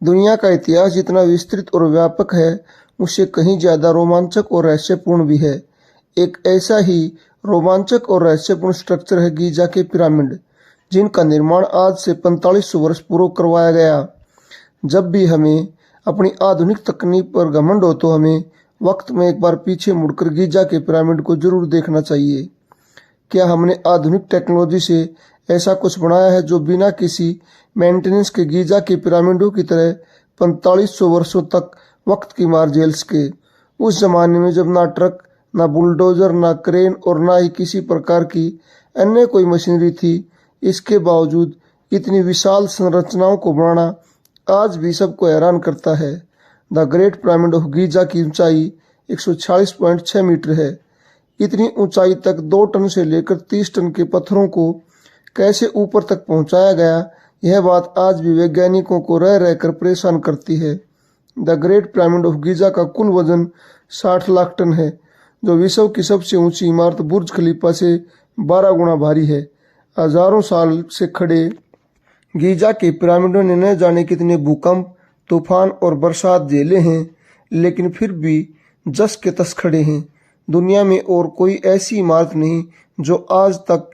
दुनिया का इतिहास जितना विस्तृत और व्यापक है, उससे कहीं ज़्यादा रोमांचक और रहस्यपूर्ण भी है। एक ऐसा ही रोमांचक और रहस्यपूर्ण स्ट्रक्चर है गीज़ा के पिरामिड, जिनका निर्माण आज से 4500 वर्ष पूर्व करवाया गया। जब भी हमें अपनी आधुनिक तकनीक पर घमंड हो, तो हमें वक्त में एक बार पीछे मुड़कर गीज़ा के पिरामिड को जरूर देखना चाहिए। क्या हमने आधुनिक टेक्नोलॉजी से ऐसा कुछ बनाया है जो बिना किसी मेंटेनेंस के गीज़ा के पिरामिडों की तरह 4500 वर्षों तक वक्त की मार झेल सके? उस जमाने में जब ना ट्रक, ना बुलडोजर, ना क्रेन और ना ही किसी प्रकार की अन्य कोई मशीनरी थी, इसके बावजूद इतनी विशाल संरचनाओं को बनाना आज भी सबको हैरान करता है। The great pyramid of Giza की ऊंचाई 146.6 मीटर है। इतनी ऊंचाई तक 2 टन से लेकर 30 टन के पत्थरों को कैसे ऊपर तक पहुंचाया गया, यह बात आज भी वैज्ञानिकों को रह रहकर परेशान करती है। The great pyramid of Giza का कुल वजन 60 लाख टन है, जो विश्व की सबसे ऊंची इमारत बुर्ज खलीफा से 12 गुना भारी है। हजारों साल से खड़े गीज़ा के पिरामिडों ने न जाने कितने भूकंप, तूफान और बरसात झेले हैं, लेकिन फिर भी जस के तस खड़े हैं। दुनिया में और कोई ऐसी इमारत नहीं जो आज तक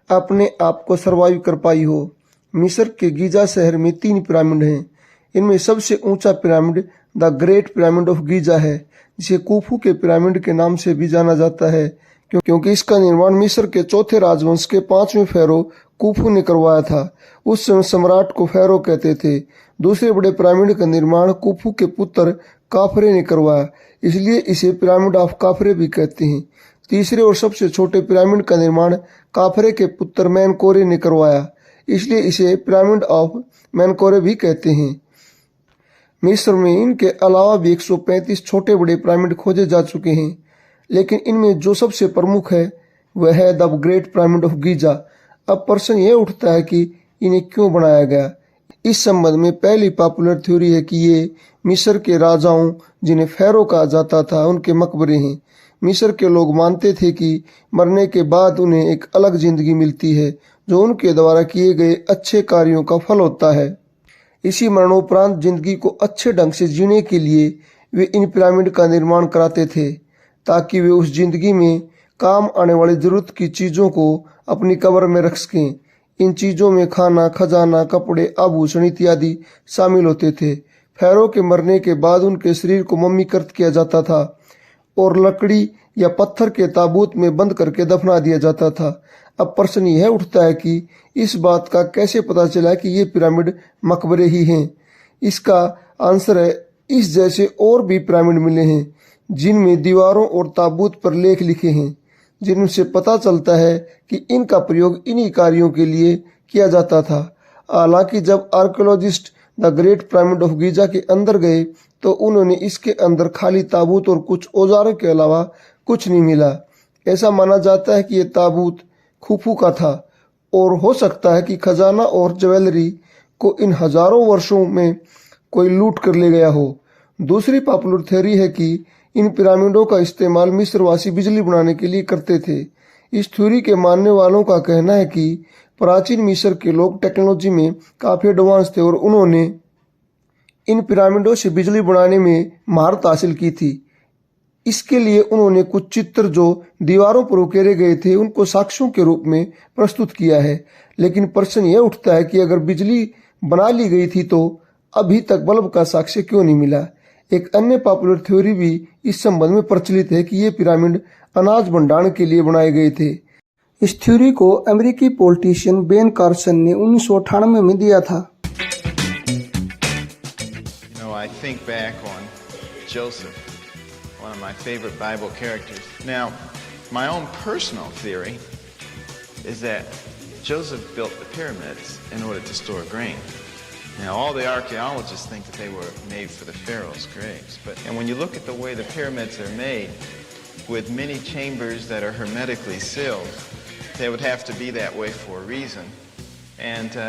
अपने आप को सरवाइव कर पाई हो। मिस्र के गीज़ा शहर में 3 पिरामिड हैं। इनमें सबसे ऊंचा pyramid the great pyramid of Giza है, जिसे कुफू के पिरामिड के नाम से भी जाना जाता है, क्योंकि इसका निर्माण मिस्र के चौथे राजवंश के 5वें फेरो कुफू ने करवाया था। उस समय सम्राट को फेरो कहते थे। दूसरे बड़े पिरामिड का निर्माण कुफू के पुत्र काफरे ने करवाया, इसलिए इसे पिरामिड ऑफ काफरे भी कहते हैं। तीसरे और सबसे छोटे पिरामिड का निर्माण काफरे के पुत्र मेनकोरे ने करवाया, इसलिए इसे पिरामिड ऑफ मेनकोरे भी कहते हैं। मिस्र में इनके अलावा भी 135 छोटे बड़े पिरामिड खोजे जा चुके हैं, लेकिन इनमें जो सबसे प्रमुख है वह है the great pyramid of Giza. अब प्रश्न यह उठता है कि इन्हें क्यों बनाया गया। इस संबंध में पहली पॉपुलर थ्योरी है कि ये मिस्र के राजाओं, जिन्हें फेरो कहा जाता था, उनके मकबरे हैं। मिस्र के लोग मानते थे कि मरने के बाद उन्हें एक अलग जिंदगी मिलती है, जो उनके द्वारा किए गए अच्छे कार्यों का फल होता है। इसी मरणोपरांत जिंदगी को अच्छे ढंग से जीने के लिए वे इन पिरामिड का निर्माण कराते थे, ताकि वे उस जिंदगी में काम आने वाली जरूरत की चीज़ों को अपनी कब्र में रख सकें। इन चीज़ों में खाना, खजाना, कपड़े, आभूषण इत्यादि शामिल होते थे। फेरो के मरने के बाद उनके शरीर को मम्मीकृत किया जाता था और लकड़ी या पत्थर के ताबूत में बंद करके दफना दिया जाता था। अब प्रश्न यह उठता है कि इस बात का कैसे पता चला कि ये पिरामिड मकबरे ही हैं। इसका आंसर है, इस जैसे और भी पिरामिड मिले हैं जिनमें दीवारों और ताबूत पर लेख लिखे हैं, जिनसे पता चलता है कि इनका प्रयोग इन्हीं कार्यों के लिए किया जाता था। हालांकि जब archaeologist the great pyramid of Giza के अंदर गए तो उन्होंने इसके अंदर खाली ताबूत और कुछ औजारों के अलावा कुछ नहीं मिला। ऐसा माना जाता है कि यह ताबूत खुफू का था और हो सकता है कि खजाना और ज्वेलरी को इन हजारों वर्षों में कोई लूट कर ले गया हो। दूसरी पॉपुलर थ्योरी है कि इन पिरामिडों का इस्तेमाल मिस्रवासी बिजली बनाने के लिए करते थे। इस थ्योरी के मानने वालों का कहना है कि प्राचीन मिस्र के लोग टेक्नोलॉजी में काफी एडवांस थे और उन्होंने इन पिरामिडों से बिजली बनाने में महारत हासिल की थी। इसके लिए उन्होंने कुछ चित्र जो दीवारों पर उकेरे गए थे, उनको साक्ष्यों के रूप में प्रस्तुत किया है। लेकिन प्रश्न यह उठता है कि अगर बिजली बना ली गई थी तो अभी तक बल्ब का साक्ष्य क्यों नहीं मिला। एक अन्य पॉपुलर थ्योरी भी इस संबंध में प्रचलित है कि ये पिरामिड अनाज भंडारण के लिए बनाए गए थे। इस थ्योरी को अमेरिकी पॉलिटिशियन बेन कार्सन ने 1998 में दिया था। I think back on Joseph, one of my favorite Bible characters. Now, my own personal theory is that Joseph built the pyramids in order to store grain. Now, all the archaeologists think that they were made for the pharaoh's graves. And when you look at the way the pyramids are made, with many chambers that are hermetically sealed, they would have to be that way for a reason. And,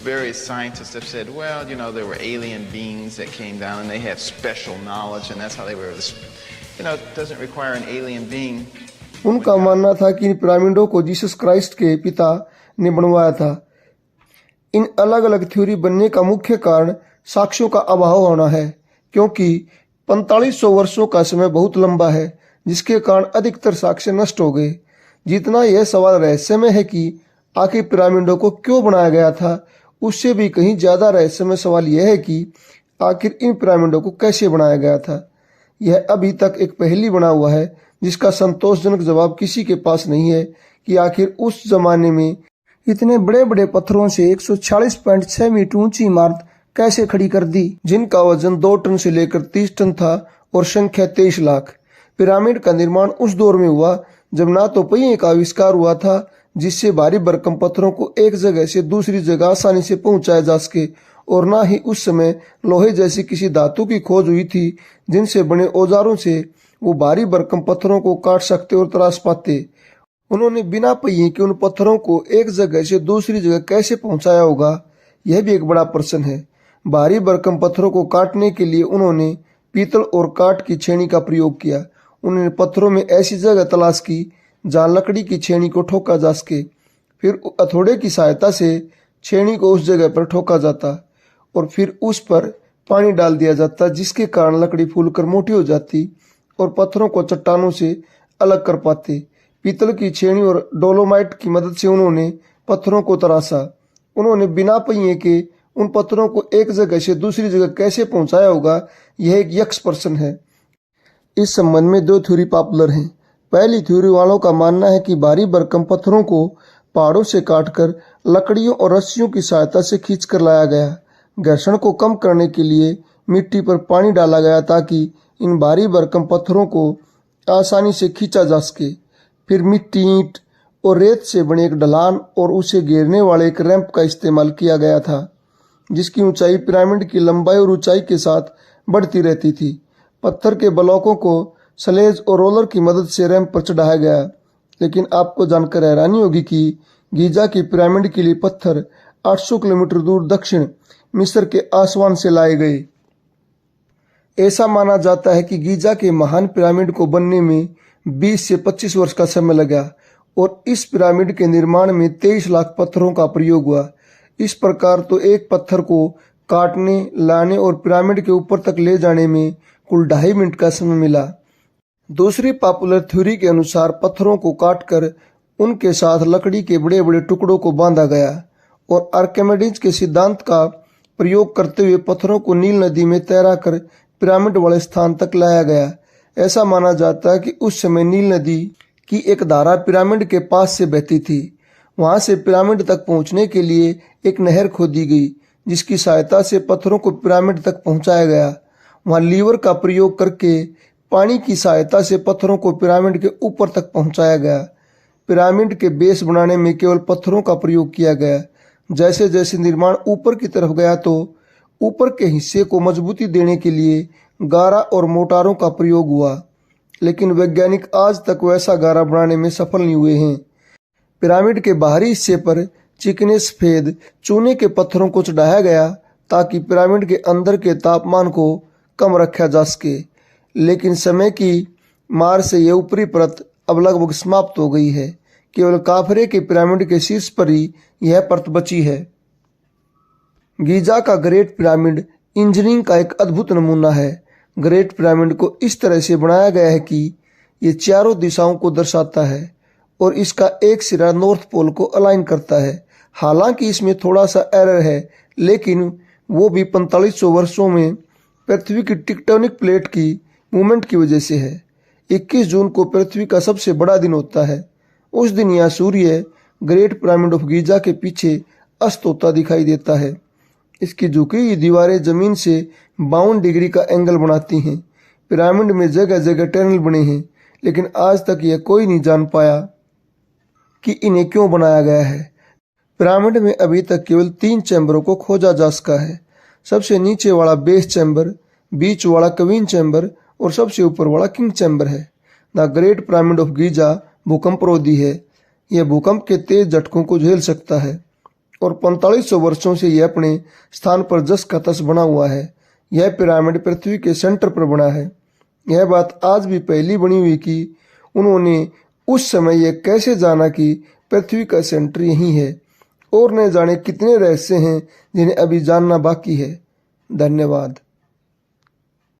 various scientists have said, well, there were alien beings that came down and they had special knowledge and that's how they were. It doesn't require an alien being. उनका मानना था कि इन पिरामिडों को Jesus Christ के पिता ने बनवाया था। इन अलग अलग थ्योरी बनने का मुख्य कारण साक्ष्यों का अभाव होना है, क्योंकि 4500 वर्षों का समय बहुत लंबा है, जिसके कारण अधिकतर साक्ष्य नष्ट हो गए। जितना यह सवाल रहस्यमय है कि आखिर पिरामिडों को क्यों बनाया गया था, उससे भी कहीं ज्यादा रहस्यमय सवाल यह है कि आखिर इन पिरामिडों को कैसे बनाया गया था। यह अभी तक एक पहेली बना हुआ है, जिसका संतोषजनक जवाब किसी के पास नहीं है कि आखिर उस जमाने में इतने बड़े बड़े पत्थरों से 146.6 मीटर ऊंची इमारत कैसे खड़ी कर दी, जिनका वजन 2 टन से लेकर 30 टन था और संख्या 23 लाख। पिरामिड का निर्माण उस दौर में हुआ जब ना तो पहिए का आविष्कार हुआ था, जिससे भारी भरकम पत्थरों को एक जगह से दूसरी जगह आसानी से पहुंचाया जा सके, और ना ही उस समय लोहे जैसी किसी धातु की खोज हुई थी जिनसे बने औजारों से वो भारी भरकम पत्थरों को काट सकते और तराश पाते। उन्होंने बिना पहिए के उन पत्थरों को एक जगह से दूसरी जगह कैसे पहुंचाया होगा, यह भी एक बड़ा प्रश्न है। भारी भरकम पत्थरों को काटने के लिए उन्होंने पीतल और काठ की छेनी का प्रयोग किया। उन्होंने पत्थरों में ऐसी जगह तलाश की जहां लकड़ी की छेनी को ठोका जा सके। फिर हथौड़े की सहायता से छेनी को उस जगह पर ठोका जाता और फिर उस पर पानी डाल दिया जाता, जिसके कारण लकड़ी फूलकर मोटी हो जाती और पत्थरों को चट्टानों से अलग कर पाते। पीतल की छेनी और डोलोमाइट की मदद से उन्होंने पत्थरों को तराशा। उन्होंने बिना पहिए के उन पत्थरों को एक जगह से दूसरी जगह कैसे पहुंचाया होगा, यह एक यक्ष प्रश्न है। इस संबंध में 2 थ्योरी पॉपुलर हैं। पहली थ्योरी वालों का मानना है कि भारी भरकम पत्थरों को पहाड़ों से काटकर लकड़ियों और रस्सियों की सहायता से खींच कर लाया गया। घर्षण को कम करने के लिए मिट्टी पर पानी डाला गया ताकि इन भारी भरकम पत्थरों को आसानी से खींचा जा सके। फिर मिट्टी, ईंट और रेत से बने एक ढलान और उसे घेरने वाले एक रैंप का इस्तेमाल किया गया था, जिसकी ऊंचाई पिरामिड की लंबाई और ऊंचाई के साथ बढ़ती रहती थी। पत्थर के ब्लॉकों को सलेज और रोलर की मदद से रैंप पर चढ़ाया गया। लेकिन आपको जानकर हैरानी होगी कि गीजा की पिरामिड के लिए पत्थर 800 किलोमीटर दूर दक्षिण मिस्र के आसवान से लाए गए। ऐसा माना जाता है कि गीजा के महान पिरामिड को बनने में 20 से 25 वर्ष का समय लगा और इस पिरामिड के निर्माण में 23 लाख पत्थरों का प्रयोग हुआ। इस प्रकार तो एक पत्थर को काटने, लाने और पिरामिड के ऊपर तक ले जाने में कुल 2.5 मिनट का समय मिला। दूसरी पॉपुलर थ्योरी के अनुसार पत्थरों को काटकर उनके साथ लकड़ी के बड़े बड़े टुकड़ों को बांधा गया और आर्किमिडीज के सिद्धांत का प्रयोग करते हुए पत्थरों को नील नदी में तैरा कर पिरामिड वाले स्थान तक लाया गया। ऐसा माना जाता है कि उस समय नील नदी की एक धारा पिरामिड के पास से बहती थी। वहां से पिरामिड तक पहुंचने के लिए एक नहर खोदी गई, जिसकी सहायता से पत्थरों को पिरामिड तक पहुंचाया गया। वहां लीवर का प्रयोग करके पानी की सहायता से पत्थरों को पिरामिड के ऊपर तक पहुंचाया गया। पिरामिड के बेस बनाने में केवल पत्थरों का प्रयोग किया गया। जैसे जैसे निर्माण ऊपर की तरफ गया तो ऊपर के हिस्से को मजबूती देने के लिए गारा और मोटारों का प्रयोग हुआ, लेकिन वैज्ञानिक आज तक वैसा गारा बनाने में सफल नहीं हुए हैं। पिरामिड के बाहरी हिस्से पर चिकने सफेद चूने के पत्थरों को चढ़ाया गया ताकि पिरामिड के अंदर के तापमान को कम रखा जा सके, लेकिन समय की मार से यह ऊपरी परत अब लगभग समाप्त हो गई है। केवल काफरे के पिरामिड के शीर्ष पर ही यह परत बची है। गीजा का ग्रेट पिरामिड इंजीनियरिंग का एक अद्भुत नमूना है। ग्रेट पिरामिड को इस तरह से बनाया गया है कि ये चारों दिशाओं को दर्शाता है और इसका एक सिरा नॉर्थ पोल को अलाइन करता है। हालांकि इसमें थोड़ा सा एरर है, लेकिन वो भी 4500 वर्षों में पृथ्वी की टेक्टोनिक प्लेट की मूवमेंट की वजह से है। 21 जून को पृथ्वी का सबसे बड़ा दिन होता है। उस दिन यह सूर्य ग्रेट पिरामिड ऑफ गीजा के पीछे अस्त होता दिखाई देता है। इसकी झुकी हुई दीवारें जमीन से 52 डिग्री का एंगल बनाती हैं। पिरामिड में जगह जगह टनल बने हैं, लेकिन आज तक यह कोई नहीं जान पाया कि इन्हें क्यों बनाया गया है। पिरामिड में अभी तक केवल 3 चैम्बरों को खोजा जा सका है। सबसे नीचे वाला बेस चैम्बर, बीच वाला क्वीन चैम्बर और सबसे ऊपर वाला किंग चैम्बर है। The great pyramid of Giza भूकंपरोधी है। यह भूकंप के तेज झटकों को झेल सकता है और 4500 वर्षों से यह अपने स्थान पर जस का तस बना हुआ है। यह पिरामिड पृथ्वी के सेंटर पर बना है। यह बात आज भी पहली बनी हुई कि उन्होंने उस समय यह कैसे जाना कि पृथ्वी का सेंटर यही है, और न जाने कितने रहस्य हैं जिन्हें अभी जानना बाकी है। धन्यवाद।